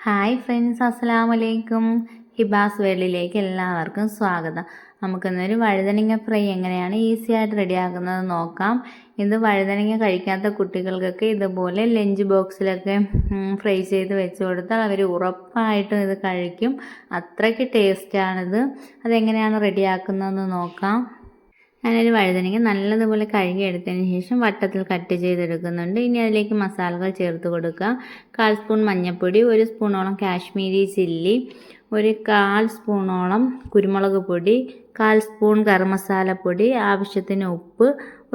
Hi friends, അസ്സലാമു അലൈക്കും. ഹിബാസ് വേൾഡിലേക്ക് എല്ലാവർക്കും സ്വാഗതം. നമുക്കിന്നൊരു വഴുതനങ്ങ ഫ്രൈ എങ്ങനെയാണ് ഈസി ആയിട്ട് റെഡിയാക്കുന്നത് നോക്കാം. ഇത് വഴുതനങ്ങ കഴിക്കാത്ത കുട്ടികൾക്കൊക്കെ ഇതുപോലെ ലഞ്ച് ബോക്സിലൊക്കെ ഫ്രൈ ചെയ്ത് വെച്ച് കൊടുത്താൽ അവർ ഉറപ്പായിട്ടും ഇത് കഴിക്കും. അത്രയ്ക്ക് ടേസ്റ്റാണിത്. അതെങ്ങനെയാണ് റെഡിയാക്കുന്നതെന്ന് നോക്കാം. ഞാനൊരു വഴുതനങ്ങ നല്ലതുപോലെ കഴുകിയെടുത്തതിന് ശേഷം വട്ടത്തിൽ കട്ട് ചെയ്തെടുക്കുന്നുണ്ട്. ഇനി അതിലേക്ക് മസാലകൾ ചേർത്ത് കൊടുക്കുക. 1/4 സ്പൂൺ മഞ്ഞൾപ്പൊടി, 1 സ്പൂണോളം കാശ്മീരി ചില്ലി, 1/4 സ്പൂണോളം കുരുമുളക് പൊടി, 1/4 സ്പൂൺ ഗരം മസാലപ്പൊടി, ആവശ്യത്തിന് ഉപ്പ്,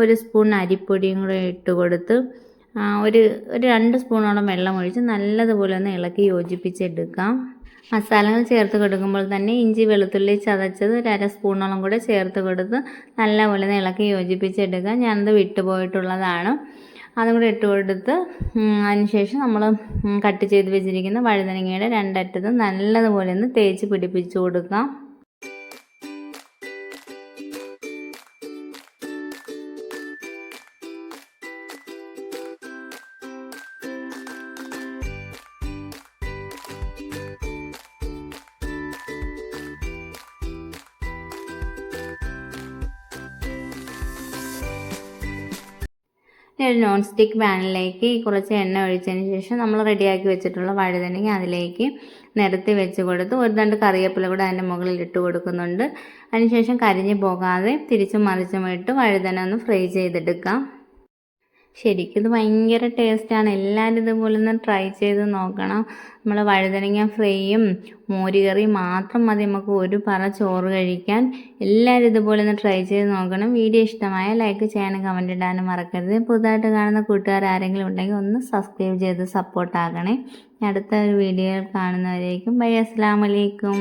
1 സ്പൂൺ അരിപ്പൊടിയും കൂടെ ഇട്ട് കൊടുത്ത് ഒരു 2 സ്പൂണോളം വെള്ളം ഒഴിച്ച് നല്ലതുപോലെ ഒന്ന് ഇളക്കി യോജിപ്പിച്ചെടുക്കാം. മസാലകൾ ചേർത്ത് കൊടുക്കുമ്പോൾ തന്നെ ഇഞ്ചി വെളുത്തുള്ളി ചതച്ചത് 1/2 സ്പൂണോളം കൂടെ ചേർത്ത് കൊടുത്ത് നല്ലപോലെ ഇളക്കി യോജിപ്പിച്ചെടുക്കുക. ഞാനത് വിട്ടുപോയിട്ടുള്ളതാണ്. അതും കൂടെ ഇട്ട് കൊടുത്ത് അതിനുശേഷം നമ്മൾ കട്ട് ചെയ്ത് വെച്ചിരിക്കുന്ന വഴുതനങ്ങയുടെ രണ്ടറ്റത്തും നല്ലതുപോലെ ഒന്ന് തേച്ച് പിടിപ്പിച്ച് കൊടുക്കാം. ഒരു നോൺ സ്റ്റിക്ക് പാനിലേക്ക് കുറച്ച് എണ്ണ ഒഴിച്ചതിന് ശേഷം നമ്മൾ റെഡിയാക്കി വെച്ചിട്ടുള്ള വഴുതനങ്ങ അതിലേക്ക് നിരത്തി വെച്ച് കൊടുത്ത് ഒരു തണ്ട് കറിവേപ്പില കൂടെ അതിൻ്റെ മുകളിൽ ഇട്ട് കൊടുക്കുന്നുണ്ട്. അതിനുശേഷം കരിഞ്ഞു പോകാതെ തിരിച്ചും മറിച്ചും ഇട്ട് വഴുതന ഒന്ന് ഫ്രൈ ചെയ്തെടുക്കാം. ശരിക്കും ഇത് ഭയങ്കര ടേസ്റ്റാണ്. എല്ലാവരും ഇതുപോലെ ഒന്ന് ട്രൈ ചെയ്ത് നോക്കണം. നമ്മൾ വഴുതനങ്ങ ഫ്രൈയും മോരുകറിയും മാത്രം മതി നമുക്ക് ഒരു പറ ചോറ് കഴിക്കാൻ. എല്ലാവരും ഇതുപോലെ ഒന്ന് ട്രൈ ചെയ്ത് നോക്കണം. വീഡിയോ ഇഷ്ടമായ ലൈക്ക് ചെയ്യാനും കമൻറ്റ് ഇടാനും മറക്കരുത്. പുതുതായിട്ട് കാണുന്ന കൂട്ടുകാർ ആരെങ്കിലും ഉണ്ടെങ്കിൽ ഒന്ന് സബ്സ്ക്രൈബ് ചെയ്ത് സപ്പോർട്ടാകണേ. അടുത്ത ഒരു വീഡിയോയിൽ കാണുന്നവരേക്കും ബൈ, അസ്സലാമു അലൈക്കും.